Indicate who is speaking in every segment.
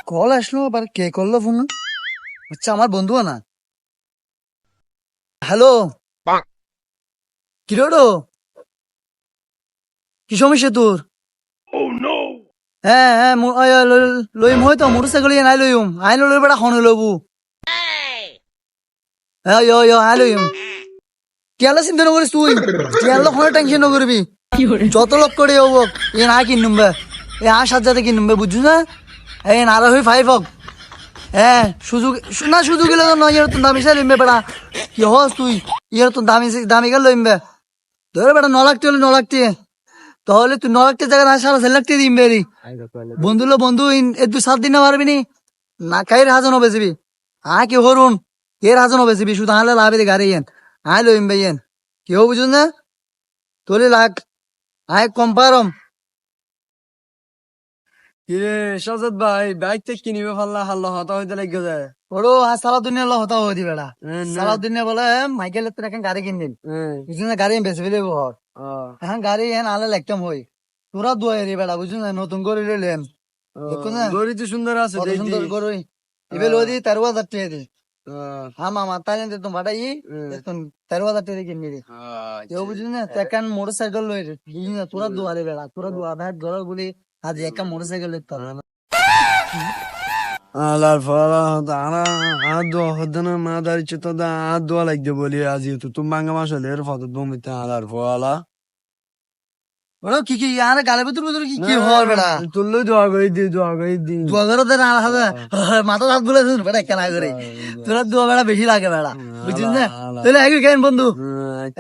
Speaker 1: Call আসলো আবার, কে করলো ফোন? আচ্ছা, আমার বন্ধু না। হ্যালো, কি রে? কি সমস্যা তোর? হ্যাঁ হ্যাঁ, লইম হয়তো মোটর সাইকেল নাই লইম, আইন লই বেড়া খন লবু। হ্যাঁ আই লইম। টিয়ালা চিন্তা নকরিস তুই, টিয়ালা কোনো টেনশন নকরবি। যত লোক করে হোক এ না কিনুম বে, এ সাত যাতে কিনুম বে, বুঝছো না? এ নারা হই ফাইভ হোক। হ্যাঁ সুযোগ না, সুযোগ গেলে নয়, ইয়ার তো দামি চাই লইম বে বেড়া। কি হস তুই? ইয়ার তো দামি দামি গেল লইম বে। ধরে বেটা ন লাখতে হলে ন লাখতে, তাহলে তুই ন লাখতে জায়গা না 4.5 লাখ দিম বেরি। বন্ধু লো বন্ধু, এ তুই 7 দিন না পারবি নি না, কাইর হাজন হবে যাবি। কি হরুন, এর হাজন হবে যাবি, শুধু আনলে লাভে দে গাড়ি এন আই লইম বে এন। কেউ বুঝুন না, তোলে লাখ আয় কম পারম।
Speaker 2: কিরে সাজাদ ভাই, বাইক থেকে কিনিবে ফাল্লা হাল্লা হতা হইতে লাগে যায়।
Speaker 1: ওরো সালাউদ্দিনের হতা হয়ে দি বেড়া। সালাউদ্দিনে বলে মাইকেল তোর এখন গাড়ি কিনদিন, বুঝুন না, গাড়ি বেঁচে ফেলে হর। এখন গাড়ি এন আনলে লাগতাম হই, তোরা দুয়াই রে বেড়া, বুঝুন না, নতুন করে লইলেন। দেখো না
Speaker 2: গড়ি তো সুন্দর আছে,
Speaker 1: কত
Speaker 2: দেখি।
Speaker 1: সুন্দর করে এবে লই দি 13,000 টাকা দি। হ্যাঁ মামা, তাই না তুমি ভাড়াই 13,000 টাকা কিনে দি। কেউ বুঝলি না, এখন মোটর সাইকেল লই রে, বুঝলি না, তোরা দুয়ারে বেড়া, তোরা দুয়া ভাই ঘর বলি আজ একটা মোটর সাইকেল লইতে
Speaker 2: আলার ফালা আনা আর দোয়া হদ্দ না মা দাঁড়ি চুত আর দোয়া লাগবে বলি আজি তো তুমি বাঙ্গা মাস হলে এর ফটো বমিতে আলার ফালা
Speaker 1: ওরা কি কি আর গালে ভিতর ভিতর কি কি হল বেড়া।
Speaker 2: তুললে দোয়া করে দি, দোয়া করে দি।
Speaker 1: দুয়া ঘর ওদের আর হাতে মাথা হাত বলে বেড়া কেনা করে, তোরা দুয়া বেড়া বেশি লাগে বেড়া, বুঝছিস না? তাহলে একই কেন বন্ধু,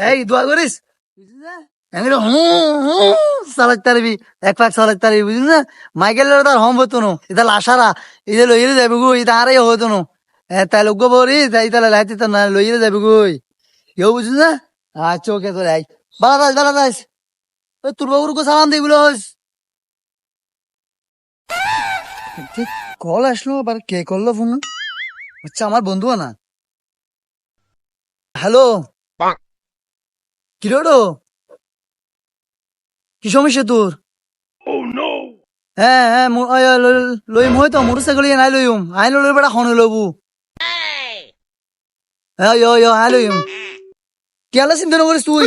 Speaker 1: এই দোয়া করিস চালাতে পারবি, এক পাক চালাতে পারবি, বুঝলি না? মাইকেল তার হম হতো না, এটা লাসারা এটা লইয়ে যাবে গো, এটা আরে হতো না। তাই লোক বরি তাই তাহলে লাইতে তো না লইয়ে যাবে গো, কেউ বুঝলি না? আচ্ছা ওকে, তোর এই বালা দাস তোর বাবুর কো সালাম দিবি লস। কল আসলো আবার, কে করলো ফোন? আচ্ছা, আমার বন্ধু না। হ্যালো, কি রে? কি সমস্যা তোর? হ্যাঁ হ্যাঁ, লইম হয়তো মোটর সাইকেল নাই লইম, আইন লই বেড়া খন লবু। হ্যাঁ আই লইম। টিয়ালা চিন্তা নকরিস তুই,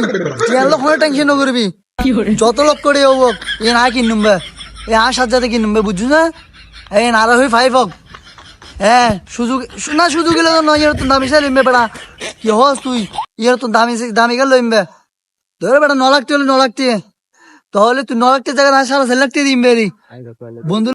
Speaker 1: টিয়ালা কোনো টেনশন নকরবি। যত লোক করে হোক এ না কিনুম বে, এ 7 যাতে কিনুম বে, বুঝছো না? এ নারা হই ফাইভ হোক। হ্যাঁ সুযোগ না, সুযোগ গেলে নয়, ইয়ার তো দামি চাই লইম বে বেড়া। কি হস তুই? ইয়ার তো দামি গেল লইম বে। ধরে বেটা ন লাখতে হলে ন লাখতে, তাহলে তুই ন লাখতে জায়গা না 4.5 লাখ দিম বেরি। বন্ধু